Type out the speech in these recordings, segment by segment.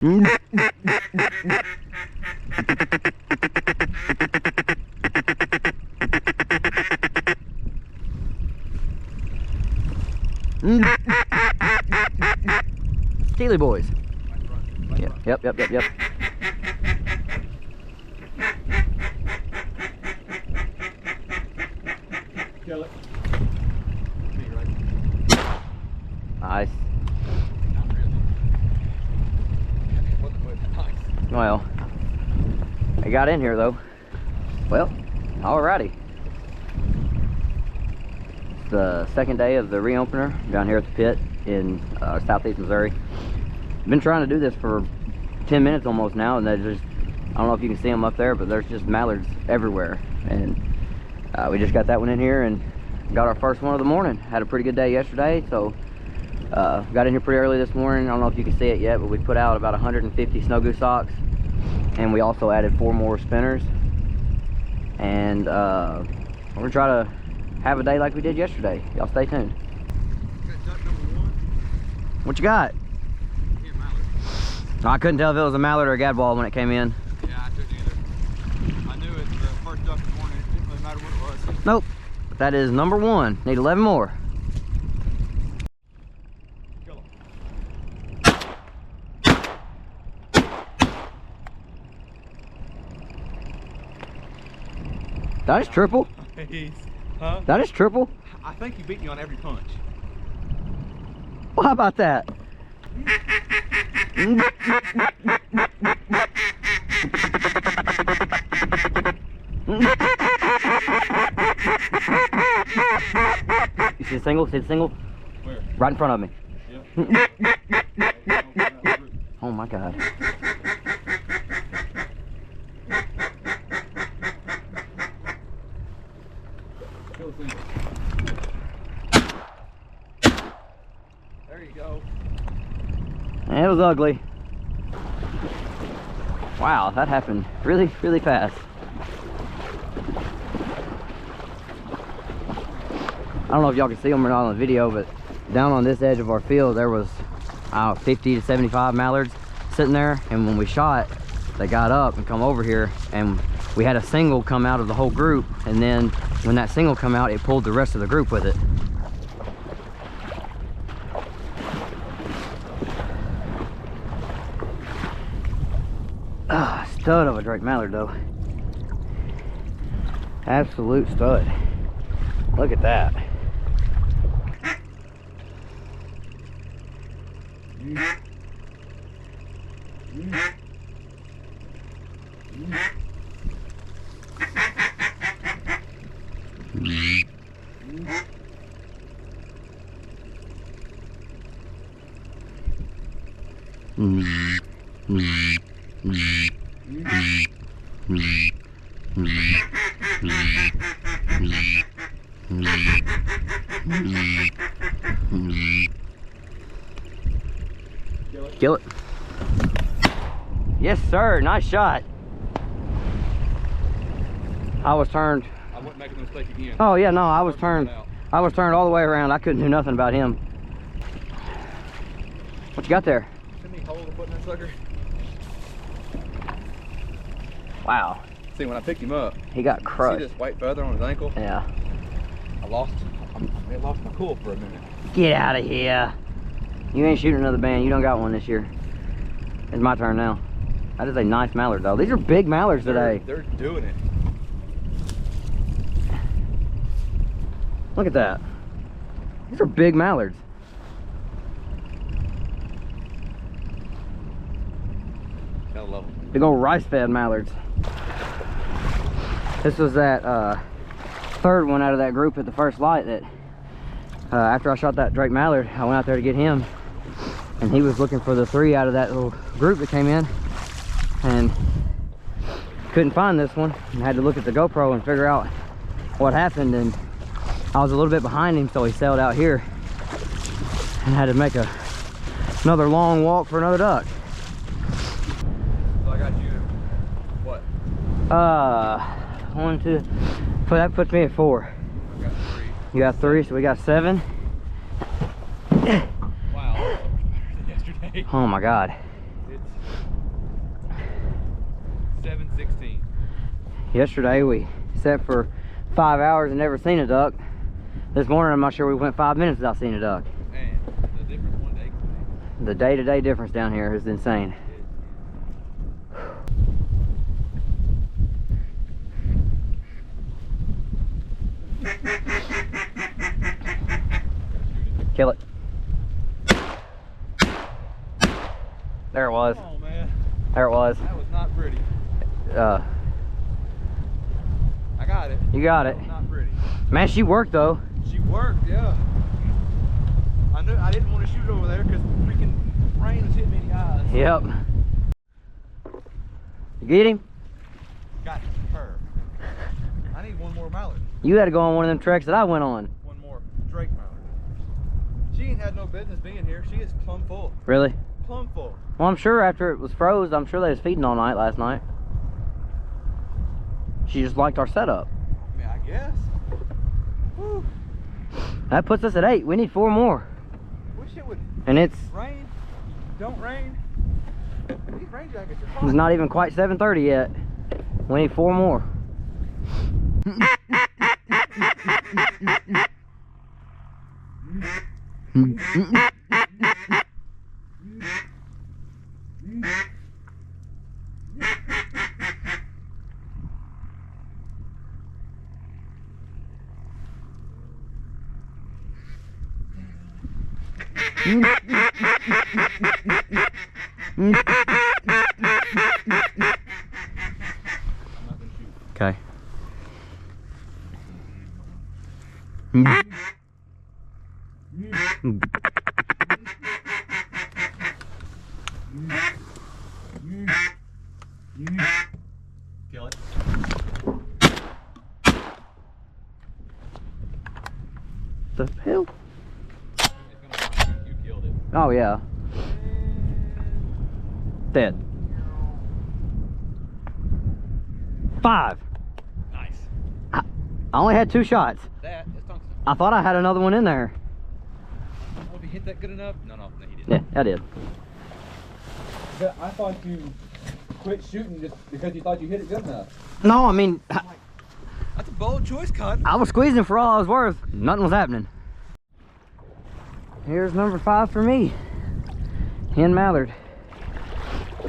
Tealy boys. Yep. Kill it. Nice. Not really. It wasn't nice. Well, they got in here though. Well, alrighty. It's the second day of the reopener down here at the pit in southeast Missouri. Been trying to do this for 10 minutes almost now, and there's just, I don't know if you can see them up there, but there's just mallards everywhere. And we just got that one in here and got our first one of the morning. Had a pretty good day yesterday, so got in here pretty early this morning. I don't know if you can see it yet, but we put out about 150 snow goose socks, and we also added 4 more spinners. And we're gonna try to have a day like we did yesterday. Y'all stay tuned. What you got? I couldn't tell if it was a mallard or a gadwall when it came in. Yeah, I couldn't either. I knew it the first duck in the morning. It didn't really matter what it was. Nope. But that is number 1. Need 11 more. Kill him. That is triple. Huh? That is triple. I think he beat me on every punch. Well, how about that? You see the single? See the single? Where? Right in front of me. Yeah. Oh my God. Kill the single. There you go. It was ugly. Wow, that happened really, really fast. I don't know if y'all can see them or not on the video, but down on this edge of our field, there was 50 to 75 mallards sitting there. And when we shot, they got up and come over here, and we had a single come out of the whole group. And then when that single come out, it pulled the rest of the group with it. Stud of a Drake mallard though. Absolute stud. Look at that. Kill it. Yes, sir. Nice shot. I was turned. I wouldn't make a mistake again. Oh yeah, no, I was turned. I was turned all the way around. I couldn't do nothing about him. What you got there? See me hold the foot in that sucker? Wow. See, when I picked him up, He got crushed. see this white feather on his ankle? Yeah. I lost my cool for a minute. Get out of here. You ain't shooting another band. You don't got one this year. It's my turn now. That is a nice mallard though. These are big mallards today. They're doing it. Look at that. These are big mallards. Gotta love them. Big old rice fed mallards. This was that third one out of that group at the first light that after I shot that Drake mallard, I went out there to get him, and he was looking for the 3 out of that little group that came in and couldn't find this one, and had to look at the GoPro and figure out what happened. And I was a little bit behind him, so he sailed out here and had to make another long walk for another duck. So I got you, what? 1, 2, so that puts me at 4. I got 3. You got 3, so we got 7. Wow. Yesterday. Oh my God. It's 7:16. Yesterday we sat for 5 hours and never seen a duck. This morning I'm not sure we went 5 minutes without seeing a duck. Man, the difference one day can make. The day-to-day difference down here is insane. Kill it. There it was. Come on, man. There it was. That was not pretty. I got it. You got it. That was not pretty. Man, she worked though. She worked, yeah. I knew I didn't want to shoot over there because freaking rain was hitting me in the eyes. Yep. You get him? Got her. I need one more mallard. You had to go on one of them treks that I went on. One more Drake mallard. She ain't had no business being here. She is plumb full. Really? Plumb full. Well, I'm sure after it was froze, I'm sure they was feeding all night last night. She just liked our setup. I mean, I guess. Whew. That puts us at 8. We need 4 more. Wish it would And it's rain. Don't rain. These rain jackets are fine. not even quite 7:30 yet. We need 4 more. Okay. Kill it. The hell? You killed it. Oh yeah. Dead. 5. Nice. I only had 2 shots. That's tungsten. I thought I had another one in there. Oh, if he hit that good enough? No, he didn't. Yeah, I did. But I thought you quit shooting just because you thought you hit it good enough. No, I mean, That's a bold choice, Cotton. I was squeezing for all I was worth. Nothing was happening. Here's number 5 for me. Hen mallard.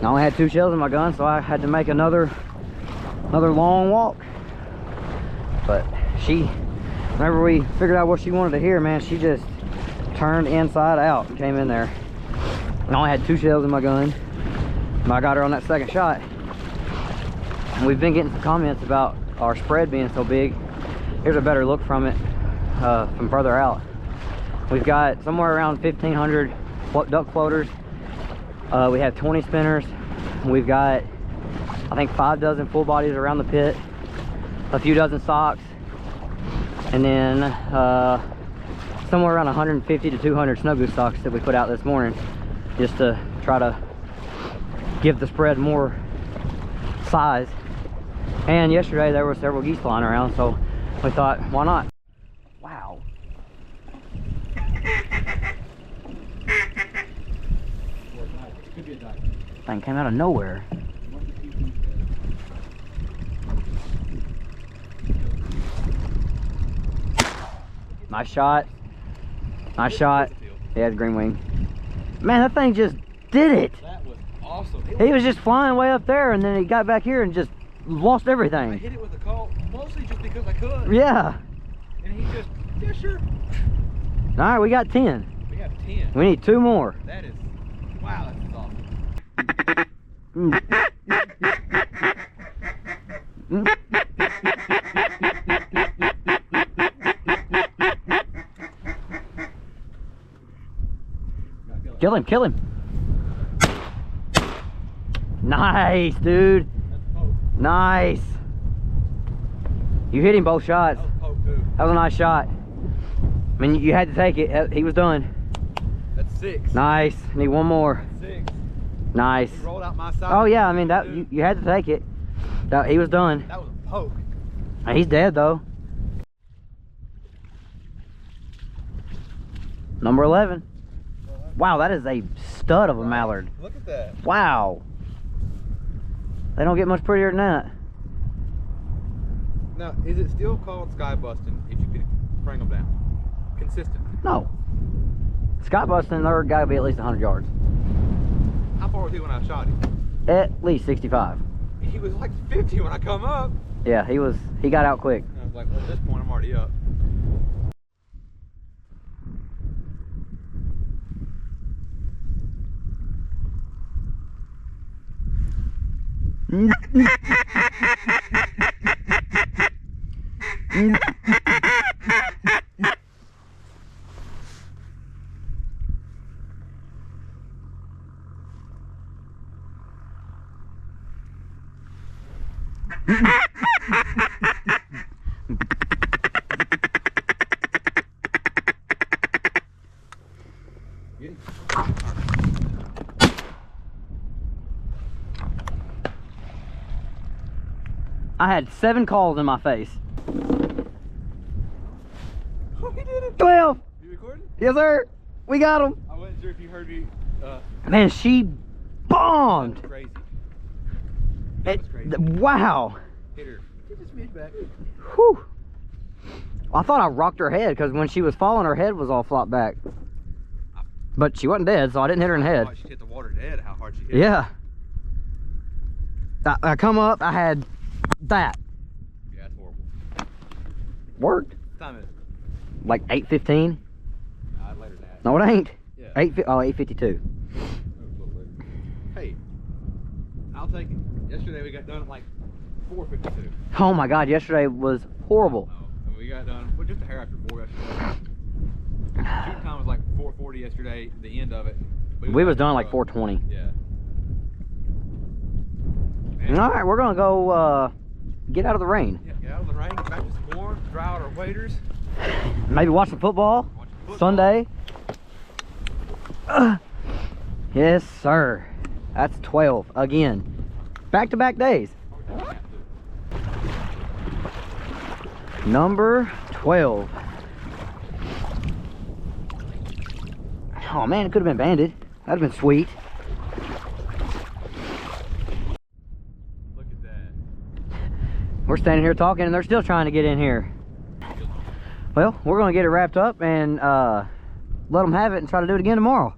I only had 2 shells in my gun, so I had to make another long walk. But she, whenever we figured out what she wanted to hear, man, she just turned inside out and came in there. I only had 2 shells in my gun. I got her on that second shot. And we've been getting some comments about our spread being so big. Here's a better look from it from further out. We've got somewhere around 1,500 duck floaters. We have 20 spinners. We've got, I think, 5 dozen full bodies around the pit, a few dozen socks, and then somewhere around 150 to 200 snow goose socks that we put out this morning, just to try to give the spread more size. And yesterday there were several geese flying around, so we thought, why not? Wow. Thing came out of nowhere. Nice shot. Nice shot. He has green wing. Man, that thing just did it. That was awesome. He was just flying way up there, and then he got back here and just lost I everything. hit it with a call, mostly just because I could. Yeah. And he just, yeah, sure. All right, we got 10. We got 10. We need 2 more. That is, wow, that is awesome. Kill him, kill him. Nice, dude. That's poke. Nice. You hit him both shots. That was poke too. That was a nice shot. I mean, you had to take it. He was done. That's 6. Nice. Need 1 more. 6. Nice. He rolled out my side. Oh yeah, I mean that you had to take it. He was done. That was a poke. He's dead though. Number 11. Wow, that is a stud of a mallard. Look at that. Wow. They don't get much prettier than that. Now, is it still called sky busting if you could bring them down? Consistent. No. Sky busting, they're got to be at least 100 yards. How far was he when I shot him? At least 65. He was like 50 when I come up. Yeah, he got out quick. I was like, well, at this point, I'm already up. I had 7 calls in my face. Oh, he did it. 12. You recording? Yes, sir. We got him. I wasn't sure if you heard me. Man, she bombed. That was crazy. That was crazy. Wow. Hit her. Get this bitch back. Whew. I thought I rocked her head because when she was falling, her head was all flopped back. But she wasn't dead, so I didn't hit her in the head. She hit the water dead. How hard she hit? Yeah. I come up, I had that. Yeah, that's horrible. Worked. What time is it? Like 8:15. I'd later than that. No, it ain't. Yeah. 8:52. Hey, I'll take it. Yesterday we got done at like 4:52. Oh my God, yesterday was horrible. Oh, and we got done just a hair after 4 yesterday. Shoot time was like 4:40 yesterday. The end of it. We was done like 4:20. Yeah. All right, we're gonna go get out of the rain. Yeah, get out of the rain, get back to some warm, dry out our waders. Maybe watch some football. Sunday. Yes, sir. That's 12 again. Back-to-back days. Number 12. Oh man, it could have been banded. That'd have been sweet. Look at that. We're standing here talking and they're still trying to get in here. Well, we're gonna get it wrapped up and let them have it and try to do it again tomorrow.